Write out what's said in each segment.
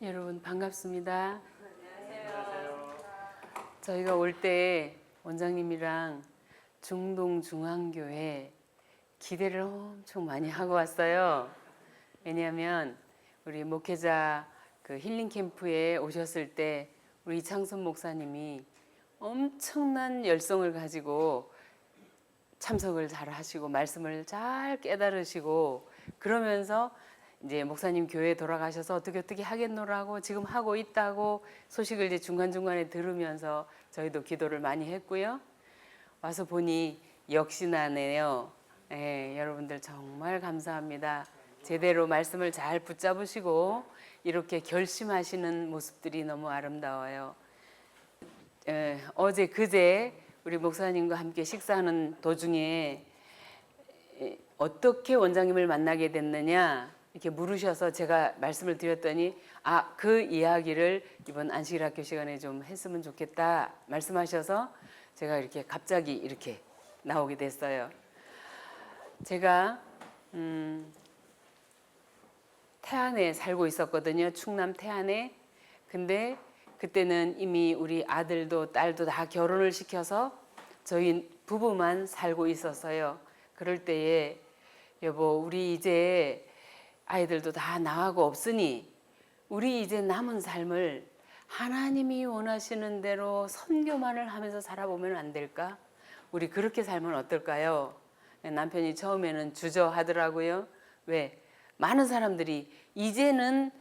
여러분 반갑습니다. 저희가 올 때 원장님이랑 중동중앙교회 기대를 엄청 많이 하고 왔어요. 왜냐하면 우리 목회자 그 힐링 캠프에 오셨을 때 우리 이창선 목사님이 엄청난 열성을 가지고 참석을 잘 하시고 말씀을 잘 깨달으시고 그러면서 이제 목사님 교회에 돌아가셔서 어떻게 하겠노라고 지금 하고 있다고 소식을 이제 중간중간에 들으면서 저희도 기도를 많이 했고요. 와서 보니 역시나네요. 예, 여러분들 정말 감사합니다. 제대로 말씀을 잘 붙잡으시고 이렇게 결심하시는 모습들이 너무 아름다워요. 어제 그제 우리 목사님과 함께 식사하는 도중에 어떻게 원장님을 만나게 됐느냐 이렇게 물으셔서 제가 말씀을 드렸더니 그 이야기를 이번 안식일학교 시간에 좀 했으면 좋겠다 말씀하셔서 제가 이렇게 갑자기 이렇게 나오게 됐어요. 제가 태안에 살고 있었거든요. 충남 태안에. 근데 그때는 이미 우리 아들도 딸도 다 결혼을 시켜서 저희 부부만 살고 있었어요. 그럴 때에 여보 우리 이제 아이들도 다 나가고 없으니 우리 이제 남은 삶을 하나님이 원하시는 대로 선교만을 하면서 살아보면 안 될까? 우리 그렇게 살면 어떨까요? 남편이 처음에는 주저하더라고요. 왜? 많은 사람들이 이제는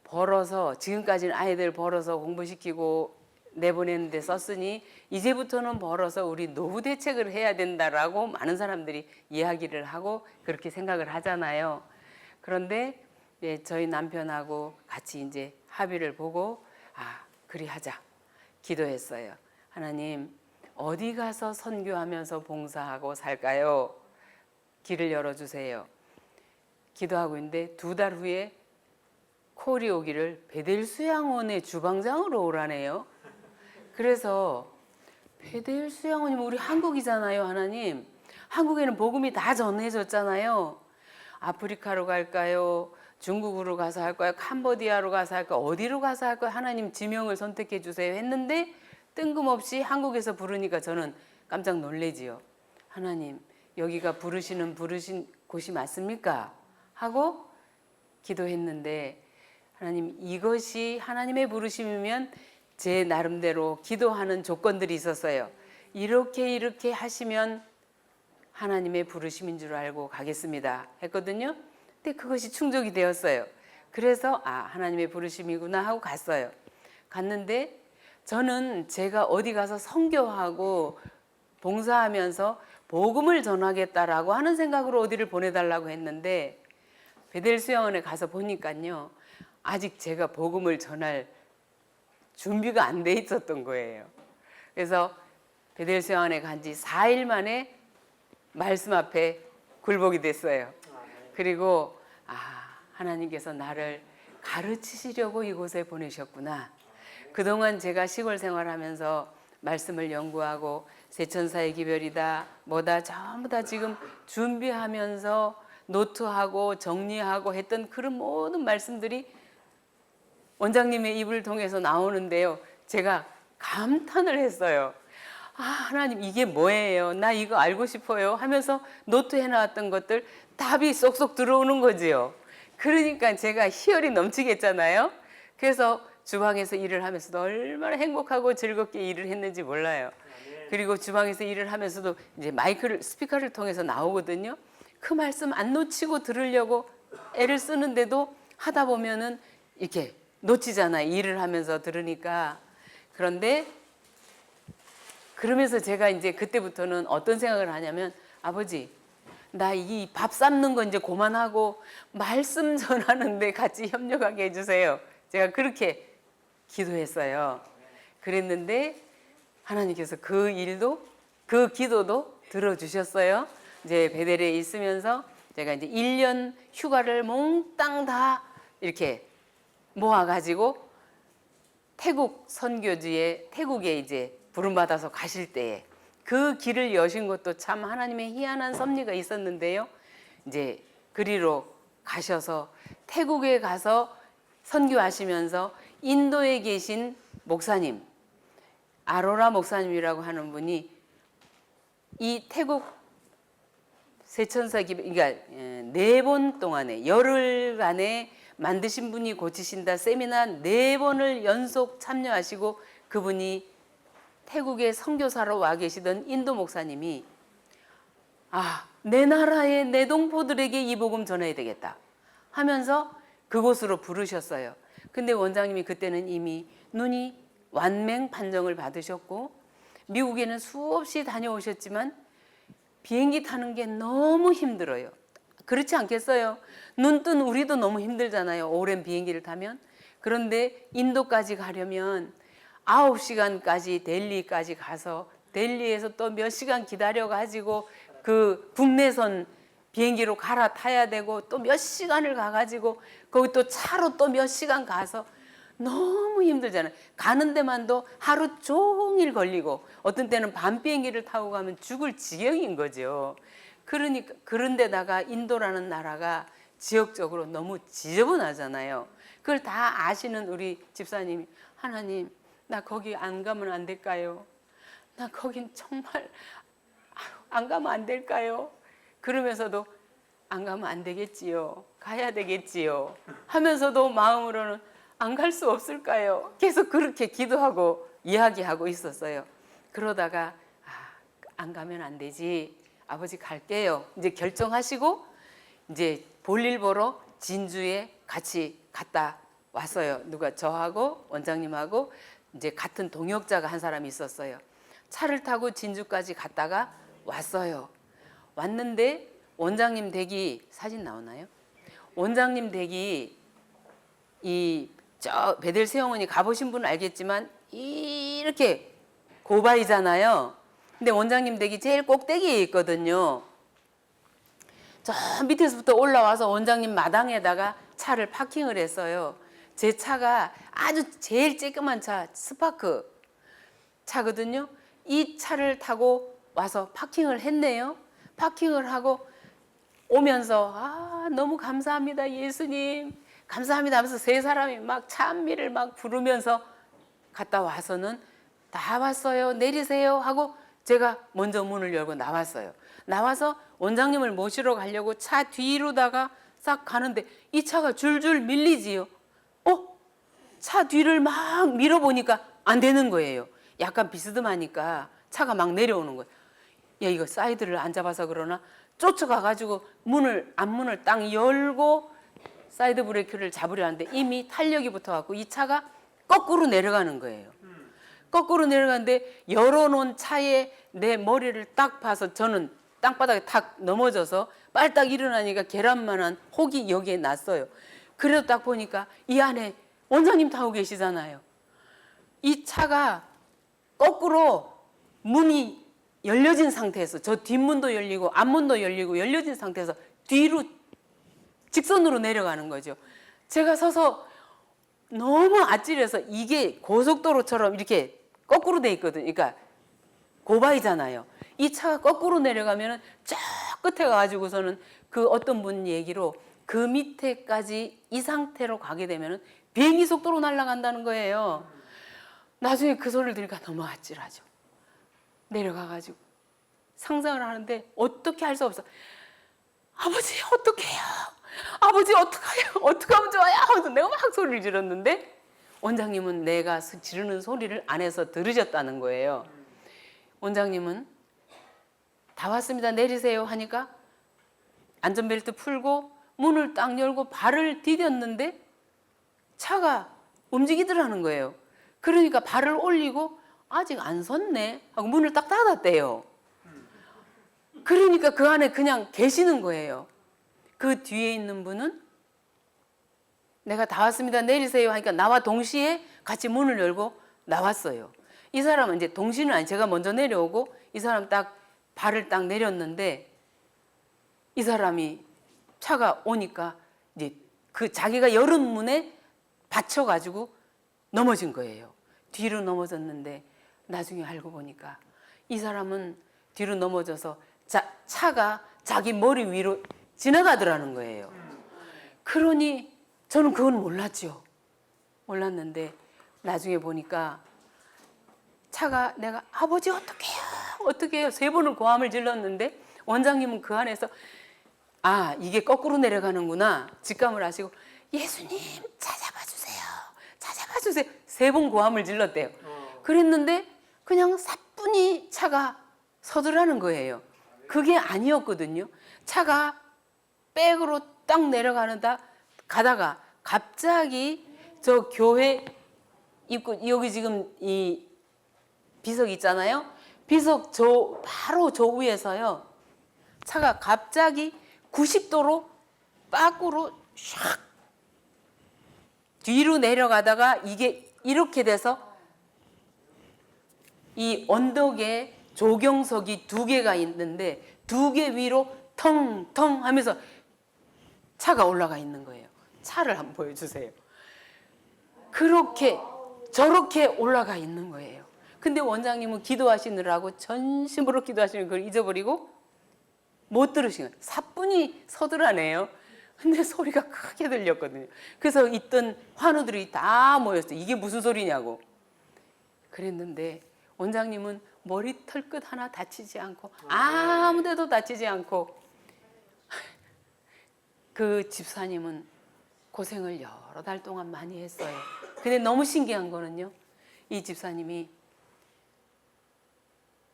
벌어서 지금까지는 아이들 벌어서 공부시키고 내보내는 데 썼으니 이제부터는 벌어서 우리 노후 대책을 해야 된다라고 많은 사람들이 이야기를 하고 그렇게 생각을 하잖아요. 그런데 저희 남편하고 같이 이제 합의를 보고 그리하자 기도했어요. 하나님 어디 가서 선교하면서 봉사하고 살까요? 길을 열어주세요. 기도하고 있는데 2달 후에 콜이 오기를 베델 수양원의 주방장으로 오라네요. 그래서 베델 수양원이면 우리 한국이잖아요. 하나님 한국에는 복음이 다 전해졌잖아요. 아프리카로 갈까요? 중국으로 가서 할까요? 캄보디아로 가서 할까요? 어디로 가서 할까요? 하나님 지명을 선택해 주세요 했는데 뜬금없이 한국에서 부르니까 저는 깜짝 놀래지요. 하나님 여기가 부르신 곳이 맞습니까? 하고 기도했는데 하나님 이것이 하나님의 부르심이면 제 나름대로 기도하는 조건들이 있었어요. 이렇게 하시면 하나님의 부르심인 줄 알고 가겠습니다 했거든요. 근데 그것이 충족이 되었어요. 그래서 하나님의 부르심이구나 하고 갔어요. 갔는데 저는 제가 어디 가서 선교하고 봉사하면서 복음을 전하겠다라고 하는 생각으로 어디를 보내달라고 했는데 베델 수양원에 가서 보니까요. 아직 제가 복음을 전할 준비가 안 돼 있었던 거예요. 그래서 베델 수양원에 간 지 4일 만에 말씀 앞에 굴복이 됐어요. 그리고 하나님께서 나를 가르치시려고 이곳에 보내셨구나. 그동안 제가 시골 생활하면서 말씀을 연구하고 세천사의 기별이다 뭐다 전부 다 지금 준비하면서 노트하고 정리하고 했던 그런 모든 말씀들이 원장님의 입을 통해서 나오는데요. 제가 감탄을 했어요. 하나님 이게 뭐예요? 나 이거 알고 싶어요 하면서 노트 해놨던 것들 답이 쏙쏙 들어오는 거지요. 그러니까 제가 희열이 넘치겠잖아요. 그래서 주방에서 일을 하면서도 얼마나 행복하고 즐겁게 일을 했는지 몰라요. 그리고 주방에서 일을 하면서도 이제 스피커를 통해서 나오거든요. 그 말씀 안 놓치고 들으려고 애를 쓰는데도 하다 보면은 이렇게 놓치잖아요. 일을 하면서 들으니까. 그런데 그러면서 제가 이제 그때부터는 어떤 생각을 하냐면 아버지 나 이 밥 삶는 거 이제 그만하고 말씀 전하는데 같이 협력하게 해주세요. 제가 그렇게 기도했어요. 그랬는데 하나님께서 그 기도도 들어주셨어요. 이제 베델에 있으면서 제가 이제 1년 휴가를 몽땅 다 이렇게 모아가지고 태국에 이제 부름받아서 가실 때에 그 길을 여신 것도 참 하나님의 희한한 섭리가 있었는데요. 이제 그리로 가셔서 태국에 가서 선교하시면서 인도에 계신 목사님, 아로라 목사님이라고 하는 분이 이 태국 세천사 기백, 그러니까 4번 동안에 열흘간에 만드신 분이 고치신다 세미나 4번을 연속 참여하시고 그분이 태국에 선교사로 와 계시던 인도 목사님이 내 나라의 내 동포들에게 이 복음 전해야 되겠다 하면서 그곳으로 부르셨어요. 근데 원장님이 그때는 이미 눈이 완맹 판정을 받으셨고 미국에는 수없이 다녀오셨지만 비행기 타는 게 너무 힘들어요. 그렇지 않겠어요? 눈 뜬 우리도 너무 힘들잖아요. 오랜 비행기를 타면. 그런데 인도까지 가려면 9시간까지 델리까지 가서 델리에서 또 몇 시간 기다려 가지고 그 국내선 비행기로 갈아타야 되고 또 몇 시간을 가가지고 거기 또 차로 또 몇 시간 가서 너무 힘들잖아요. 가는 데만도 하루 종일 걸리고 어떤 때는 밤 비행기를 타고 가면 죽을 지경인 거죠. 그러니까 그런데다가 인도라는 나라가 지역적으로 너무 지저분하잖아요. 그걸 다 아시는 우리 집사님이 하나님 나 거기 안 가면 안 될까요? 나 거긴 정말 안 가면 안 될까요? 그러면서도 안 가면 안 되겠지요. 가야 되겠지요. 하면서도 마음으로는 안 갈 수 없을까요? 계속 그렇게 기도하고 이야기하고 있었어요. 그러다가 안 가면 안 되지. 아버지 갈게요. 이제 결정하시고 이제 볼일 보러 진주에 같이 갔다 왔어요. 누가 저하고 원장님하고 이제 같은 동역자가 한 사람이 있었어요. 차를 타고 진주까지 갔다가 왔어요. 왔는데 원장님 댁이 사진 나오나요? 원장님 댁이 이 저 베델세영원이 가보신 분은 알겠지만 이렇게 고바이잖아요. 근데 원장님 댁이 제일 꼭대기에 있거든요. 저 밑에서부터 올라와서 원장님 마당에다가 차를 파킹을 했어요. 제 차가 아주 제일 쬐끄만 차 스파크 차거든요. 이 차를 타고 와서 파킹을 했네요. 파킹을 하고 오면서 너무 감사합니다 예수님 감사합니다 하면서 세 사람이 막 찬미를 막 부르면서 갔다 와서는 다 왔어요 내리세요 하고 제가 먼저 문을 열고 나왔어요. 나와서 원장님을 모시러 가려고 차 뒤로다가 싹 가는데 이 차가 줄줄 밀리지요. 차 뒤를 막 밀어보니까 안 되는 거예요. 약간 비스듬하니까 차가 막 내려오는 거예요. 야 이거 사이드를 안 잡아서 그러나 쫓아가가지고 앞문을 딱 열고 사이드 브레이크를 잡으려 하는데 이미 탄력이 붙어갖고 이 차가 거꾸로 내려가는 거예요. 거꾸로 내려가는데 열어놓은 차에 내 머리를 딱 봐서 저는 땅바닥에 탁 넘어져서 빨딱 일어나니까 계란만한 혹이 여기에 났어요. 그래도 딱 보니까 이 안에 원장님 타고 계시잖아요. 이 차가 거꾸로 문이 열려진 상태에서 저 뒷문도 열리고 앞문도 열리고 열려진 상태에서 뒤로 직선으로 내려가는 거죠. 제가 서서 너무 아찔해서 이게 고속도로처럼 이렇게 거꾸로 돼 있거든요. 그러니까 고바이잖아요. 이 차가 거꾸로 내려가면 저 끝에 가가지고서는 그 어떤 분 얘기로 그 밑에까지 이 상태로 가게 되면 비행기 속도로 날아간다는 거예요. 나중에 그 소리를 들으니까 너무 아찔하죠. 내려가가지고 상상을 하는데 어떻게 할 수 없어. 아버지 어떡해요? 아버지 어떡해요? 어떡하면 좋아요? 하면서 내가 막 소리를 질렀는데 원장님은 내가 지르는 소리를 안에서 들으셨다는 거예요. 원장님은 다 왔습니다 내리세요 하니까 안전벨트 풀고 문을 딱 열고 발을 디뎠는데 차가 움직이더라는 거예요. 그러니까 발을 올리고 아직 안 섰네 하고 문을 딱 닫았대요. 그러니까 그 안에 그냥 계시는 거예요. 그 뒤에 있는 분은 내가 다 왔습니다 내리세요 하니까 나와 동시에 같이 문을 열고 나왔어요. 이 사람은 이제 동시는 아니 제가 먼저 내려오고 이 사람 딱 발을 딱 내렸는데 이 사람이 차가 오니까 이제 그 자기가 열은 문에 받쳐가지고 넘어진 거예요. 뒤로 넘어졌는데 나중에 알고 보니까 이 사람은 뒤로 넘어져서 차가 자기 머리 위로 지나가더라는 거예요. 그러니 저는 그건 몰랐죠. 올랐는데 나중에 보니까 차가 내가 아버지 어떡해요 3번을 고함을 질렀는데 원장님은 그 안에서 아 이게 거꾸로 내려가는구나 직감을 하시고 예수님 찾아봐 주세요 3번 고함을 질렀대요. 그랬는데 그냥 사뿐히 차가 서두르는 거예요. 그게 아니었거든요. 차가 백으로 딱 내려가는다 가다가 갑자기 저 교회 입구 여기 지금 이 비석 있잖아요. 비석 바로 저 위에서요. 차가 갑자기 90도로 밖으로 샥 뒤로 내려가다가 이게 이렇게 돼서 이 언덕에 조경석이 2개가 있는데 2개 위로 텅텅 하면서 차가 올라가 있는 거예요. 차를 한번 보여주세요. 그렇게 저렇게 올라가 있는 거예요. 근데 원장님은 기도하시느라고 전심으로 기도하시는 걸 잊어버리고 못 들으신 거예요. 사뿐히 서두라네요. 근데 소리가 크게 들렸거든요. 그래서 있던 환우들이 다 모였어요. 이게 무슨 소리냐고. 그랬는데 원장님은 머리 털끝 하나 다치지 않고 아무 데도 다치지 않고 그 집사님은 고생을 여러 달 동안 많이 했어요. 근데 너무 신기한 거는요. 이 집사님이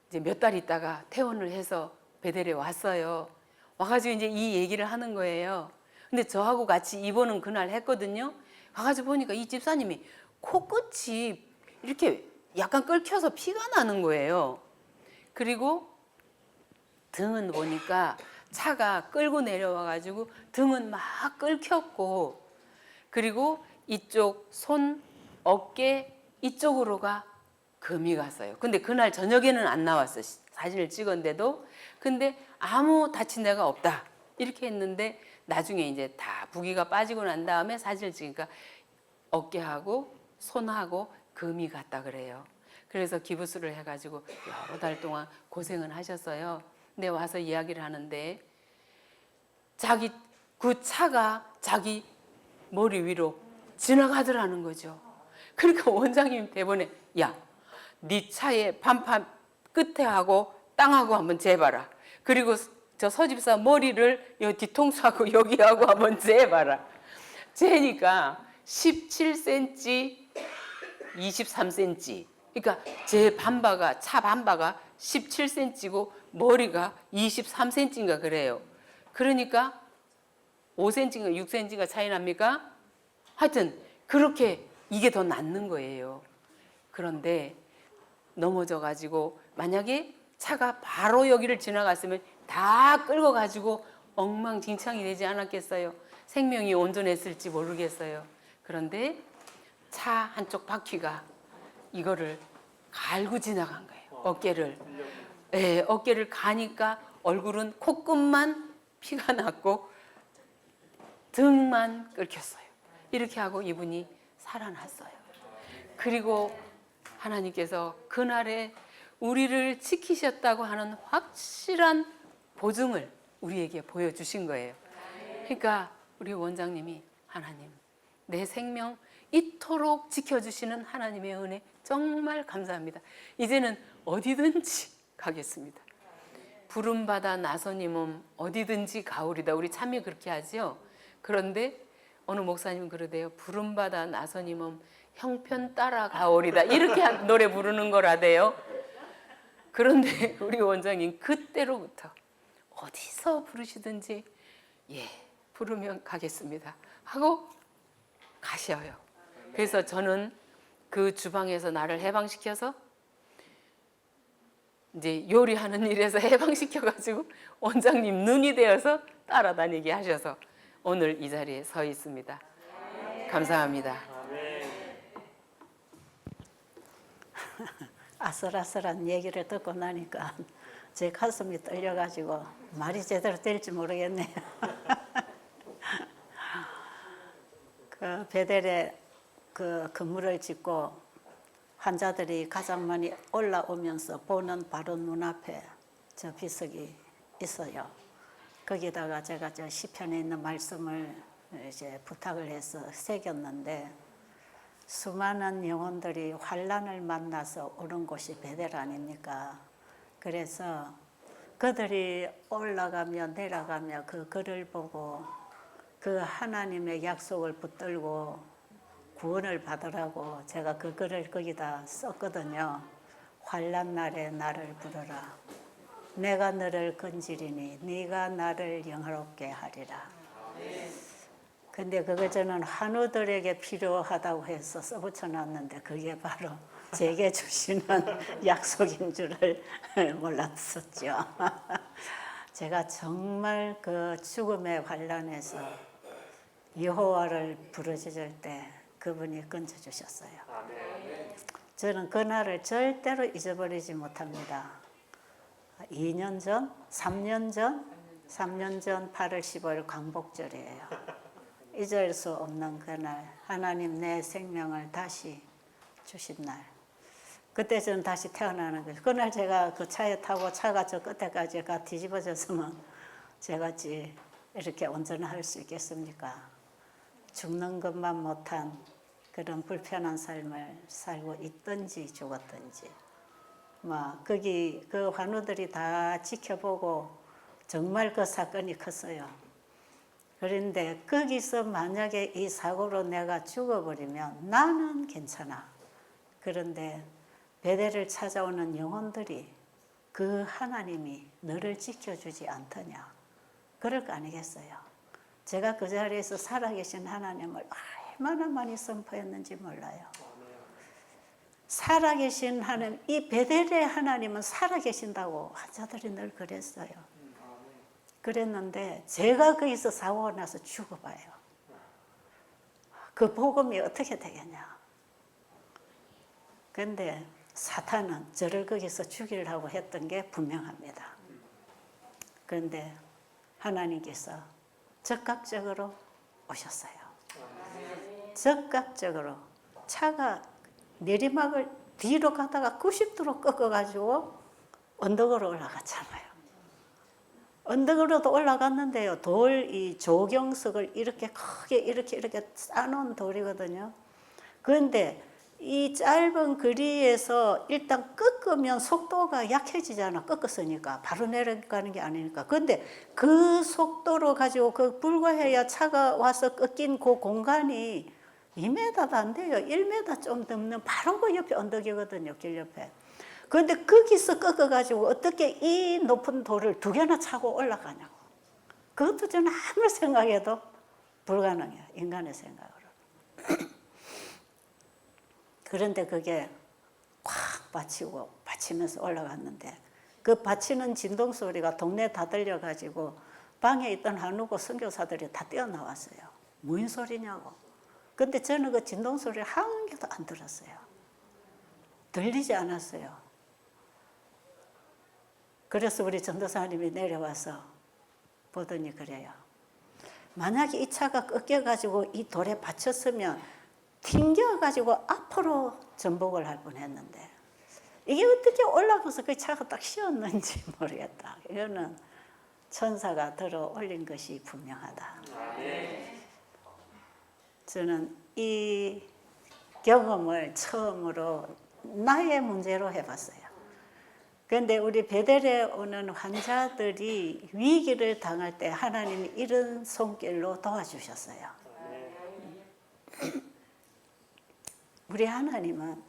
이제 몇 달 있다가 퇴원을 해서 베델에 왔어요. 와가지고 이제 이 얘기를 하는 거예요. 근데 저하고 같이 입원은 그날 했거든요. 가가지고 보니까 이 집사님이 코끝이 이렇게 약간 끓여서 피가 나는 거예요. 그리고 등은 보니까 차가 끌고 내려와가지고 등은 막 끓였고 그리고 이쪽 손, 어깨 이쪽으로가 금이 갔어요. 근데 그날 저녁에는 안 나왔어요. 사진을 찍었는데도. 근데 아무 다친 데가 없다. 이렇게 했는데 나중에 이제 다 부기가 빠지고 난 다음에 사진을 찍으니까 어깨하고 손하고 금이 갔다 그래요. 그래서 기부스를 해가지고 여러 달 동안 고생을 하셨어요. 근데 와서 이야기를 하는데 그 차가 자기 머리 위로 지나가더라는 거죠. 그러니까 원장님 대본에 야, 네 차의 반판 끝에 하고 땅하고 한번 재봐라. 그리고 저 서집사 머리를 요 뒤통수하고 여기하고 한번 재봐라. 재니까 17cm, 23cm. 그러니까 제 반바가 차 반바가 17cm고 머리가 23cm인가 그래요. 그러니까 5cm인가 6cm가 차이 납니까? 하여튼 그렇게 이게 더 낫는 거예요. 그런데 넘어져 가지고 만약에 차가 바로 여기를 지나갔으면 다 끌고 가지고 엉망진창이 되지 않았겠어요. 생명이 온전했을지 모르겠어요. 그런데 차 한쪽 바퀴가 이거를 갈고 지나간 거예요. 어깨를. 네, 어깨를 가니까 얼굴은 코끝만 피가 났고 등만 끓였어요. 이렇게 하고 이분이 살아났어요. 그리고 하나님께서 그날에 우리를 지키셨다고 하는 확실한 보증을 우리에게 보여주신 거예요. 그러니까 우리 원장님이 하나님, 내 생명 이토록 지켜주시는 하나님의 은혜 정말 감사합니다. 이제는 어디든지 가겠습니다. 부름받아 나서님은 어디든지 가오리다. 우리 참여 그렇게 하죠. 그런데 어느 목사님은 그러대요. 부름받아 나서님은 형편 따라 가오리다. 이렇게 노래 부르는 거라대요. 그런데 우리 원장님 그때로부터 어디서 부르시든지 예 부르면 가겠습니다 하고 가셔요. 그래서 저는 그 주방에서 나를 해방시켜서 이제 요리하는 일에서 해방시켜가지고 원장님 눈이 되어서 따라다니게 하셔서 오늘 이 자리에 서 있습니다. 감사합니다. 아슬아슬한 얘기를 듣고 나니까 제 가슴이 떨려가지고 말이 제대로 될지 모르겠네요. 그 베델에 그 건물을 짓고 환자들이 가장 많이 올라오면서 보는 바로 눈앞에 저 비석이 있어요. 거기다가 제가 저 시편에 있는 말씀을 이제 부탁을 해서 새겼는데 수많은 영혼들이 환난을 만나서 오는 곳이 베델 아닙니까? 그래서 그들이 올라가며 내려가며 그 글을 보고 그 하나님의 약속을 붙들고 구원을 받으라고 제가 그 글을 거기다 썼거든요. 환난 날에 나를 부르라. 내가 너를 건지리니 네가 나를 영화롭게 하리라. 근데 그걸 저는 환우들에게 필요하다고 해서 써붙여놨는데 그게 바로 제게 주시는 약속인 줄을 몰랐었죠. 제가 정말 그 죽음의 환란에서 여호와를 부르짖을 때 그분이 건져주셨어요. 저는 그날을 절대로 잊어버리지 못합니다. 2년 전, 3년 전 8월 15일 광복절이에요. 잊을 수 없는 그날, 하나님 내 생명을 다시 주신 날. 그때 저는 다시 태어나는 거예요. 그날 제가 그 차에 타고 차가 저 끝에까지 가 뒤집어졌으면 제가 이렇게 운전할 수 있겠습니까? 죽는 것만 못한 그런 불편한 삶을 살고 있든지 죽었든지. 거기 그 환우들이 다 지켜보고 정말 그 사건이 컸어요. 그런데 거기서 만약에 이 사고로 내가 죽어버리면 나는 괜찮아. 그런데 베델을 찾아오는 영혼들이 그 하나님이 너를 지켜주지 않더냐. 그럴 거 아니겠어요. 제가 그 자리에서 살아계신 하나님을 얼마나 많이 선포했는지 몰라요. 살아계신 하나님, 이 베델의 하나님은 살아계신다고 환자들이 늘 그랬어요. 그랬는데 제가 거기서 사고가 나서 죽어봐요. 그 복음이 어떻게 되겠냐. 그런데 사탄은 저를 거기서 죽이려고 했던 게 분명합니다. 그런데 하나님께서 적극적으로 오셨어요. 적극적으로 차가 내리막을 뒤로 가다가 90도로 꺾어가지고 언덕으로 올라갔잖아요. 언덕으로도 올라갔는데요. 이 조경석을 이렇게 크게 이렇게 쌓아놓은 돌이거든요. 그런데 이 짧은 거리에서 일단 꺾으면 속도가 약해지잖아. 꺾었으니까. 바로 내려가는 게 아니니까. 그런데 그 속도로 가지고 그 불과해야 차가 와서 꺾인 그 공간이 2m도 안 돼요. 1m 좀 넘는 바로 그 옆에 언덕이거든요. 길 옆에. 그런데 거기서 꺾어가지고 어떻게 이 높은 돌을 2개나 차고 올라가냐고. 그것도 저는 아무리 생각해도 불가능해요. 인간의 생각으로. 그런데 그게 꽉 받치면서 올라갔는데 그 받치는 진동 소리가 동네 다 들려가지고 방에 있던 한우고 선교사들이 다 뛰어나왔어요. 무슨 소리냐고. 근데 저는 그 진동 소리를 한 개도 안 들었어요. 들리지 않았어요. 그래서 우리 전도사님이 내려와서 보더니 그래요. 만약에 이 차가 꺾여가지고 이 돌에 받쳤으면 튕겨가지고 앞으로 전복을 할 뻔했는데 이게 어떻게 올라가서 그 차가 딱 씌었는지 모르겠다. 이거는 천사가 들어 올린 것이 분명하다. 저는 이 경험을 처음으로 나의 문제로 해봤어요. 그런데 우리 베델에 오는 환자들이 위기를 당할 때 하나님이 이런 손길로 도와주셨어요. 우리 하나님은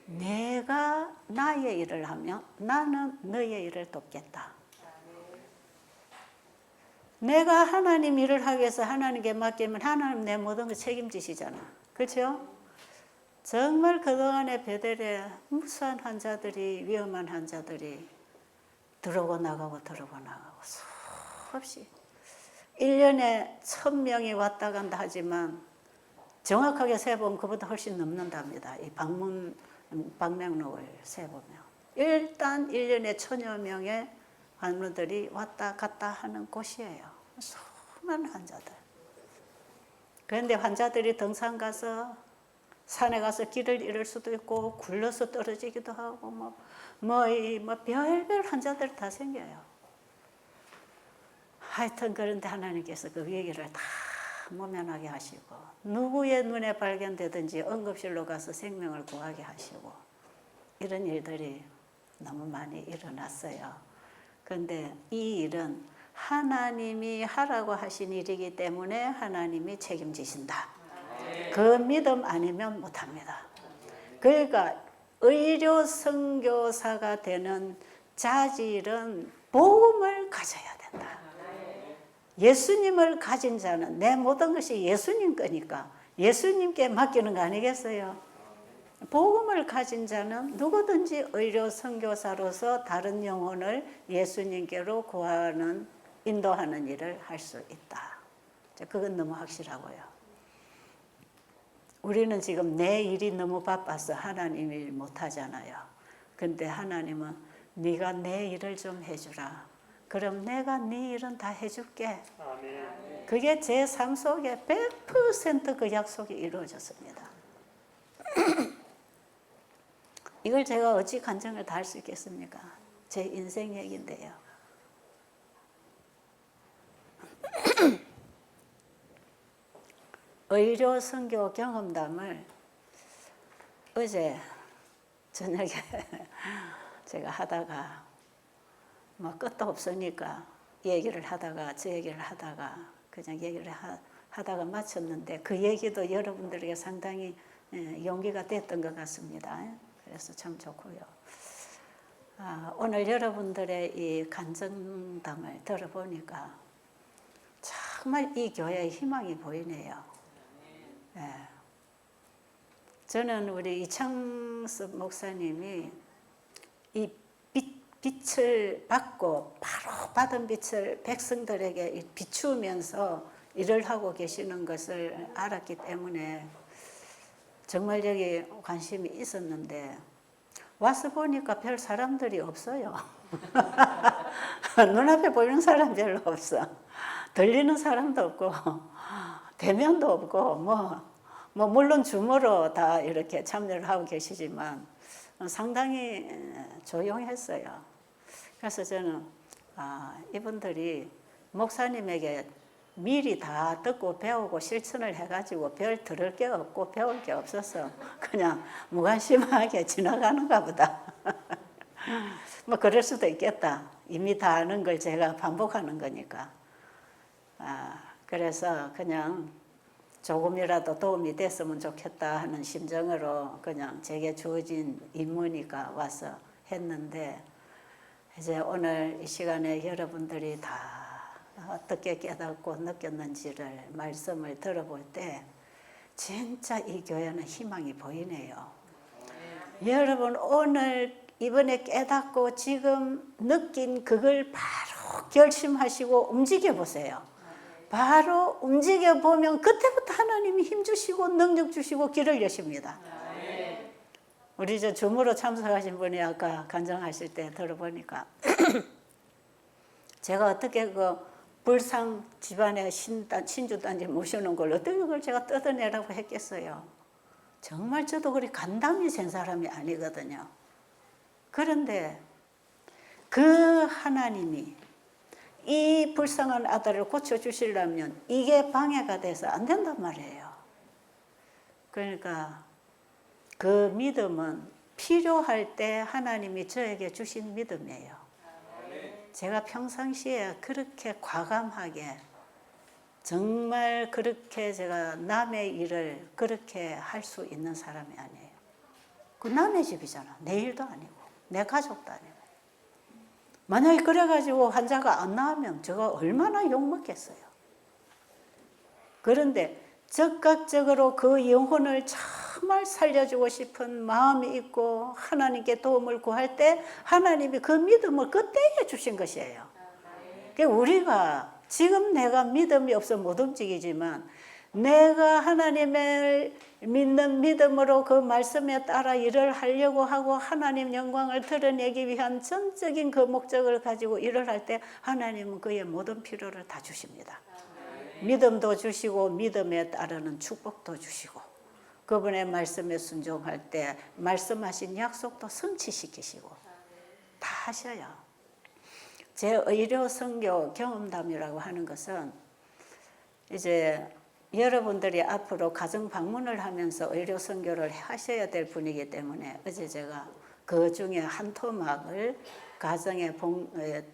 내가 나의 일을 하면 나는 너의 일을 돕겠다. 내가 하나님 일을 하기 위해서 하나님께 맡기면 하나님 내 모든 걸 책임지시잖아. 그렇죠? 정말 그동안에 베델에 무수한 환자들이, 위험한 환자들이 들어오고 나가고 수없이 1년에 1000명이 왔다 간다 하지만 정확하게 세보면 그보다 훨씬 넘는답니다. 이 방명록을 세보면. 일단 1년에 1000여 명의 환우들이 왔다 갔다 하는 곳이에요. 수많은 환자들. 그런데 환자들이 등산 가서 산에 가서 길을 잃을 수도 있고 굴러서 떨어지기도 하고 별별 환자들 다 생겨요. 하여튼 그런데 하나님께서 그 얘기를 다 모면하게 하시고 누구의 눈에 발견되든지 응급실로 가서 생명을 구하게 하시고 이런 일들이 너무 많이 일어났어요. 그런데 이 일은 하나님이 하라고 하신 일이기 때문에 하나님이 책임지신다. 그 믿음 아니면 못합니다. 그러니까 의료 선교사가 되는 자질은 복음을 가져야 된다. 예수님을 가진 자는 내 모든 것이 예수님 거니까 예수님께 맡기는 거 아니겠어요? 복음을 가진 자는 누구든지 의료 선교사로서 다른 영혼을 예수님께로 구하는 인도하는 일을 할 수 있다. 그건 너무 확실하고요. 우리는 지금 내 일이 너무 바빠서 하나님 일 못하잖아요. 근데 하나님은 네가 내 일을 좀 해주라. 그럼 내가 네 일은 다 해줄게. 아멘. 그게 제 삶 속에 100% 그 약속이 이루어졌습니다. 이걸 제가 어찌 간증을 다 할 수 있겠습니까? 제 인생 얘기인데요. 의료 선교 경험담을 어제 저녁에 제가 하다가 뭐 끝도 없으니까 얘기를 하다가 저 얘기를 하다가 그냥 얘기를 하다가 마쳤는데 그 얘기도 여러분들에게 상당히 용기가 됐던 것 같습니다. 그래서 참 좋고요. 오늘 여러분들의 이 간증담을 들어보니까 정말 이 교회의 희망이 보이네요. 네. 저는 우리 이창섭 목사님이 이 빛을 받고 바로 받은 빛을 백성들에게 비추면서 일을 하고 계시는 것을 알았기 때문에 정말 여기 관심이 있었는데 와서 보니까 별 사람들이 없어요. 눈앞에 보이는 사람 별로 없어. 들리는 사람도 없고 대면도 없고 뭐 물론 줌으로 다 이렇게 참여를 하고 계시지만 상당히 조용했어요. 그래서 저는 이분들이 목사님에게 미리 다 듣고 배우고 실천을 해가지고 별 들을 게 없고 배울 게 없어서 그냥 무관심하게 지나가는가 보다. 뭐 그럴 수도 있겠다. 이미 다 아는 걸 제가 반복하는 거니까. 그래서 그냥 조금이라도 도움이 됐으면 좋겠다 하는 심정으로 그냥 제게 주어진 임무니까 와서 했는데 이제 오늘 이 시간에 여러분들이 다 어떻게 깨닫고 느꼈는지를 말씀을 들어볼 때 진짜 이 교회는 희망이 보이네요. 여러분 오늘 이번에 깨닫고 지금 느낀 그걸 바로 결심하시고 움직여 보세요. 바로 움직여 보면 그때부터 하나님이 힘 주시고 능력 주시고 길을 여십니다. 우리 저 줌으로 참석하신 분이 아까 간증하실 때 들어보니까 제가 어떻게 그 불상 집안에 신주단지 모시는 걸 어떻게 그걸 제가 뜯어내라고 했겠어요. 정말 저도 그리 간담이 센 사람이 아니거든요. 그런데 그 하나님이 이 불쌍한 아들을 고쳐주시려면 이게 방해가 돼서 안 된단 말이에요. 그러니까 그 믿음은 필요할 때 하나님이 저에게 주신 믿음이에요. 제가 평상시에 그렇게 과감하게 정말 그렇게 제가 남의 일을 그렇게 할 수 있는 사람이 아니에요. 그 남의 집이잖아. 내 일도 아니고 내 가족도 아니고. 만약에 그래가지고 환자가 안 나오면 제가 얼마나 욕먹겠어요. 그런데 적극적으로 그 영혼을 정말 살려주고 싶은 마음이 있고 하나님께 도움을 구할 때 하나님이 그 믿음을 그때에 주신 것이에요. 그러니까 우리가 지금 내가 믿음이 없어 못 움직이지만 내가 하나님을 믿는 믿음으로 그 말씀에 따라 일을 하려고 하고 하나님 영광을 드러내기 위한 전적인 그 목적을 가지고 일을 할 때 하나님은 그의 모든 필요를 다 주십니다. 믿음도 주시고 믿음에 따르는 축복도 주시고 그분의 말씀에 순종할 때 말씀하신 약속도 성취시키시고 다 하셔요. 제 의료 선교 경험담이라고 하는 것은 이제 여러분들이 앞으로 가정 방문을 하면서 의료 선교를 하셔야 될 분이기 때문에 어제 제가 그 중에 한 토막을 가정에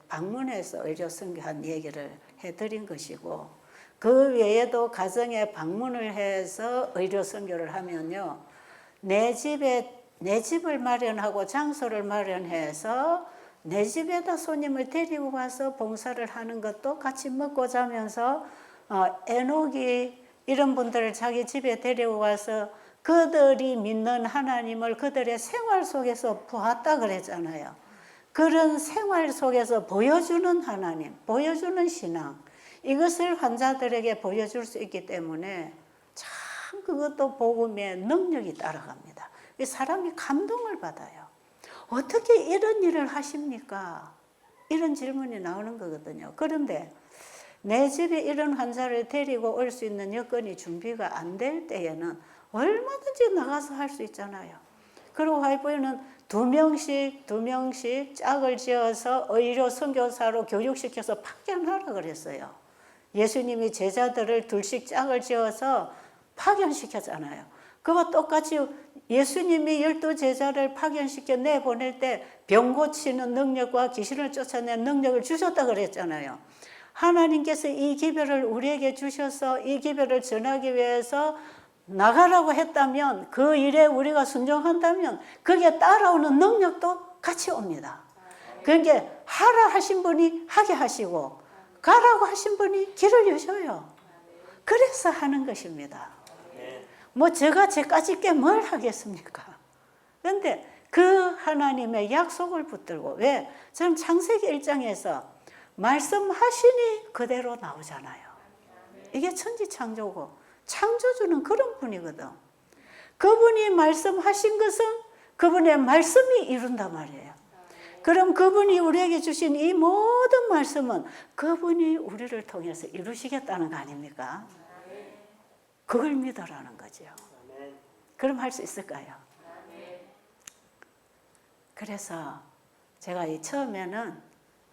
방문해서 의료 선교한 얘기를 해드린 것이고, 그 외에도 가정에 방문을 해서 의료 선교를 하면요, 내 집을 마련하고 장소를 마련해서 내 집에다 손님을 데리고 가서 봉사를 하는 것도 같이 먹고 자면서 에녹이 이런 분들을 자기 집에 데리고 가서 그들이 믿는 하나님을 그들의 생활 속에서 보았다 그랬잖아요. 그런 생활 속에서 보여주는 하나님, 보여주는 신앙, 이것을 환자들에게 보여줄 수 있기 때문에 참 그것도 복음의 능력이 따라갑니다. 사람이 감동을 받아요. 어떻게 이런 일을 하십니까? 이런 질문이 나오는 거거든요. 그런데 내 집에 이런 환자를 데리고 올 수 있는 여건이 준비가 안 될 때에는 얼마든지 나가서 할 수 있잖아요. 그리고 화이트보이는 두 명씩 짝을 지어서 의료 선교사로 교육시켜서 파견하라 그랬어요. 예수님이 제자들을 둘씩 짝을 지어서 파견시켰잖아요. 그와 똑같이 예수님이 12제자를 파견시켜 내보낼 때 병 고치는 능력과 귀신을 쫓아내는 능력을 주셨다 그랬잖아요. 하나님께서 이 기별을 우리에게 주셔서 이 기별을 전하기 위해서 나가라고 했다면, 그 일에 우리가 순종한다면 거기에 따라오는 능력도 같이 옵니다. 그러니까 하라 하신 분이 하게 하시고 가라고 하신 분이 길을 여셔요. 그래서 하는 것입니다. 뭐 제가 제까짓 게 뭘 하겠습니까? 그런데 그 하나님의 약속을 붙들고, 왜? 저는 창세기 1장에서 말씀하시니 그대로 나오잖아요. 이게 천지창조고 창조주는 그런 분이거든. 그분이 말씀하신 것은 그분의 말씀이 이룬단 말이에요. 그럼 그분이 우리에게 주신 이 모든 말씀은 그분이 우리를 통해서 이루시겠다는 거 아닙니까? 그걸 믿으라는 거죠. 그럼 할 수 있을까요? 그래서 제가 처음에는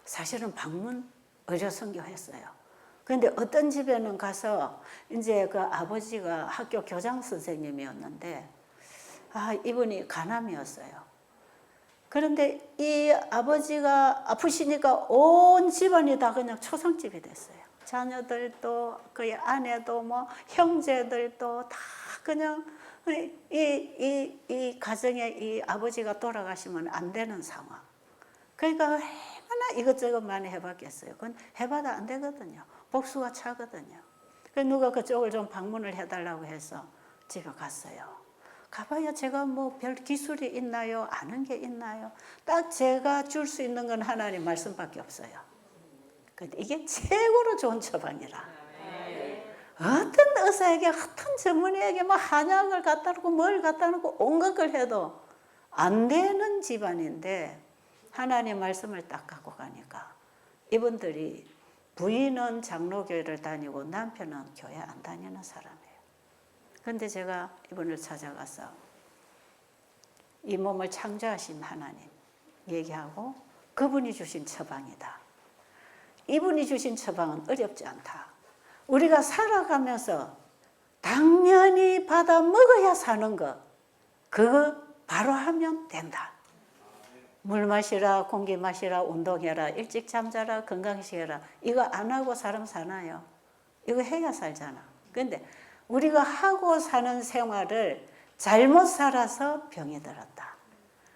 사실은 방문 의료 선교했어요. 그런데 어떤 집에는 가서 이제 그 아버지가 학교 교장 선생님이었는데, 이분이 간암이었어요. 그런데 이 아버지가 아프시니까 온 집안이 다 그냥 초상집이 됐어요. 자녀들도 그의 아내도 뭐 형제들도 다 그냥 이 가정에 이 아버지가 돌아가시면 안 되는 상황. 그러니까 얼마나 이것저것 많이 해봤겠어요. 그건 해봐도 안 되거든요. 복수가 차거든요. 그래서 누가 그쪽을 좀 방문을 해달라고 해서 집에 갔어요. 가봐야 제가 뭐 별 기술이 있나요? 아는 게 있나요? 딱 제가 줄 수 있는 건 하나님 말씀밖에 없어요. 근데 이게 최고로 좋은 처방이라. 어떤 의사에게, 어떤 전문의에게 뭐 한약을 갖다 놓고 뭘 갖다 놓고 온갖 걸 해도 안 되는 집안인데, 하나님 말씀을 딱 갖고 가니까 이분들이, 부인은 장로교회를 다니고 남편은 교회 안 다니는 사람이에요. 그런데 제가 이분을 찾아가서 이 몸을 창조하신 하나님 얘기하고, 그분이 주신 처방이다. 이분이 주신 처방은 어렵지 않다. 우리가 살아가면서 당연히 받아 먹어야 사는 거, 그거 바로 하면 된다. 물 마시라, 공기 마시라, 운동해라, 일찍 잠자라, 건강식해라. 이거 안 하고 사람 사나요? 이거 해야 살잖아. 그런데 우리가 하고 사는 생활을 잘못 살아서 병이 들었다.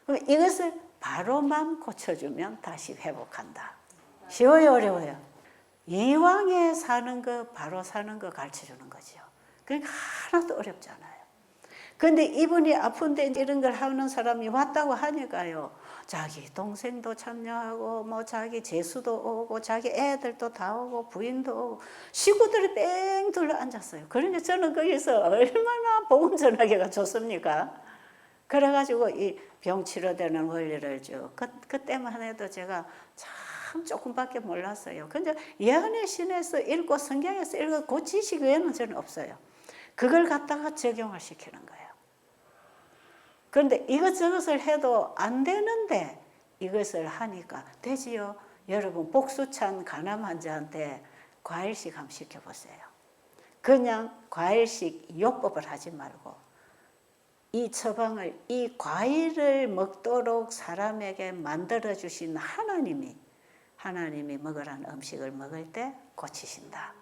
그럼 이것을 바로만 고쳐주면 다시 회복한다. 쉬워요, 어려워요? 이왕에 사는 거, 바로 사는 거 가르쳐주는 거죠. 그러니까 하나도 어렵지 않아요. 그런데 이분이 아픈데 이런 걸 하는 사람이 왔다고 하니까요, 자기 동생도 참여하고 뭐 자기 재수도 오고 자기 애들도 다 오고 부인도 오고 식구들이 뺑 둘러 앉았어요. 그러니까 저는 거기서 얼마나 복음 전하기가 좋습니까? 그래가지고 이 병 치료되는 원리를 쭉 그때만 해도 제가 참 조금밖에 몰랐어요. 근데 예언의 신에서 읽고 성경에서 읽고 그 지식 외에는 저는 없어요. 그걸 갖다가 적용을 시키는 거예요. 그런데 이것저것을 해도 안 되는데 이것을 하니까 되지요. 여러분, 복수찬 간암 환자한테 과일식 한번 시켜보세요. 그냥 과일식 요법을 하지 말고 이 처방을, 이 과일을 먹도록 사람에게 만들어 주신 하나님이 먹으라는 음식을 먹을 때 고치신다.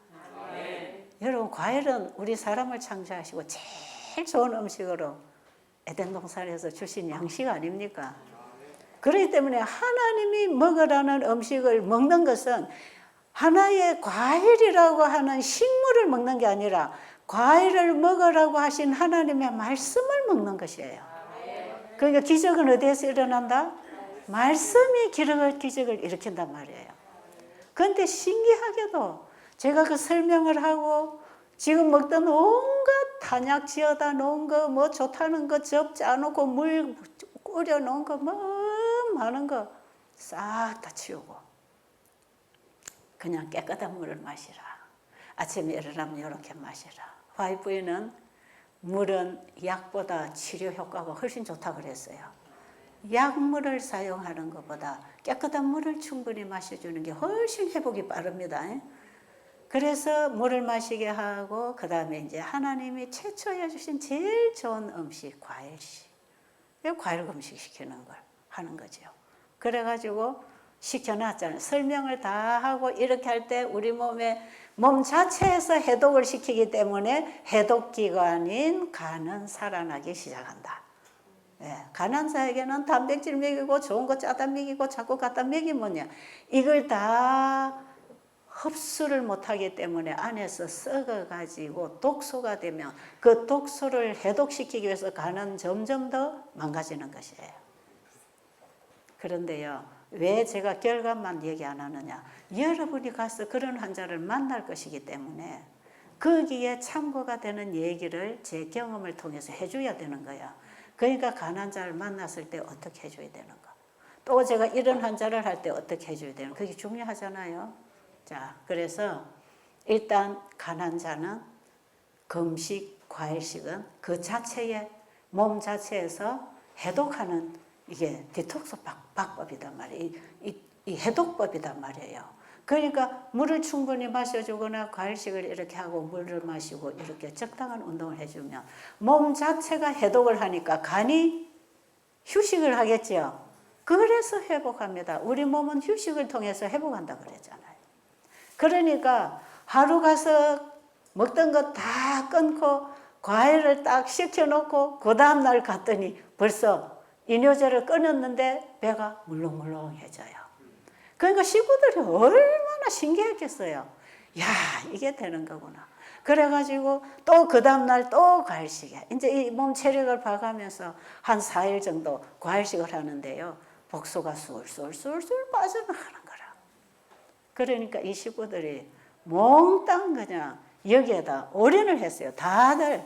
여러분, 과일은 우리 사람을 창조하시고 제일 좋은 음식으로 에덴 동산에서 주신 양식 아닙니까? 그렇기 때문에 하나님이 먹으라는 음식을 먹는 것은 하나의 과일이라고 하는 식물을 먹는 게 아니라 과일을 먹으라고 하신 하나님의 말씀을 먹는 것이에요. 그러니까 기적은 어디에서 일어난다? 말씀이 기적을 일으킨단 말이에요. 그런데 신기하게도 제가 그 설명을 하고 지금 먹던 온갖 탄약 지어다 놓은 거, 뭐 좋다는 거 접지 않고 물 끓여 놓은 거, 뭐 많은 거 싹 다 치우고 그냥 깨끗한 물을 마시라. 아침에 일어나면 이렇게 마시라. 와이프는 물은 약보다 치료 효과가 훨씬 좋다고 그랬어요. 약물을 사용하는 것보다 깨끗한 물을 충분히 마셔주는 게 훨씬 회복이 빠릅니다. 그래서 물을 마시게 하고 그 다음에 이제 하나님이 최초에 주신 제일 좋은 음식, 과일식. 과일 금식 시키는 걸 하는 거죠. 그래가지고 시켜놨잖아요. 설명을 다 하고 이렇게 할 때 우리 몸 자체에서 해독을 시키기 때문에 해독기관인 간은 살아나기 시작한다. 가난한 자에게는 단백질 먹이고 좋은 거 짜다 먹이고 자꾸 갖다 먹이면요, 이걸 다 흡수를 못하기 때문에 안에서 썩어가지고 독소가 되면 그 독소를 해독시키기 위해서 간은 점점 더 망가지는 것이에요. 그런데요, 왜 제가 결과만 얘기 안 하느냐? 여러분이 가서 그런 환자를 만날 것이기 때문에 거기에 참고가 되는 얘기를 제 경험을 통해서 해줘야 되는 거야. 그러니까 간환자를 만났을 때 어떻게 해줘야 되는가? 또 제가 이런 환자를 할 때 어떻게 해줘야 되는가? 그게 중요하잖아요. 자, 그래서 일단 간환자는 금식, 과일식은 그 자체의 몸 자체에서 해독하는 이게 디톡스 방법이단 말이에요. 이 해독법이단 말이에요. 그러니까 물을 충분히 마셔주거나 과일식을 이렇게 하고 물을 마시고 이렇게 적당한 운동을 해주면 몸 자체가 해독을 하니까 간이 휴식을 하겠죠. 그래서 회복합니다. 우리 몸은 휴식을 통해서 회복한다 그랬잖아요. 그러니까 하루 가서 먹던 거 다 끊고 과일을 딱 시켜놓고 그 다음날 갔더니 벌써 이뇨제를 끊었는데 배가 물렁물렁해져요. 그러니까 식구들이 얼마나 신기했겠어요. 야, 이게 되는 거구나. 그래가지고 또 그 다음날 또 과일식에 이제 이 몸 체력을 봐가면서 한 4일 정도 과일식을 하는데요, 복소가 술술술술 빠져나가는 거라. 그러니까 이 식구들이 몽땅 그냥 여기에다 올인을 했어요. 다들.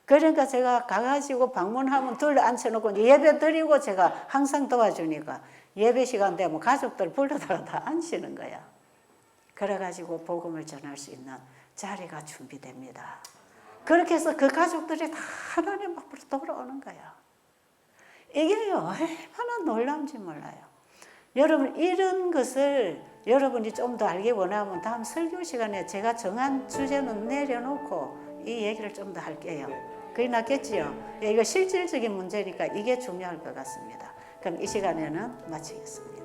그러니까 제가 가가지고 방문하면 둘 앉혀놓고 예배 드리고 제가 항상 도와주니까 예배 시간 되면 가족들 불러다가 다 앉히는 거야. 그래가지고 복음을 전할 수 있는 자리가 준비됩니다. 그렇게 해서 그 가족들이 다 하나님 앞으로 돌아오는 거야. 이게요, 얼마나 놀라운지 몰라요. 여러분, 이런 것을 여러분이 좀 더 알기 원하면 다음 설교 시간에 제가 정한 주제는 내려놓고 이 얘기를 좀 더 할게요. 그게 낫겠지요? 이거 실질적인 문제니까 이게 중요할 것 같습니다. 그럼 이 시간에는 마치겠습니다.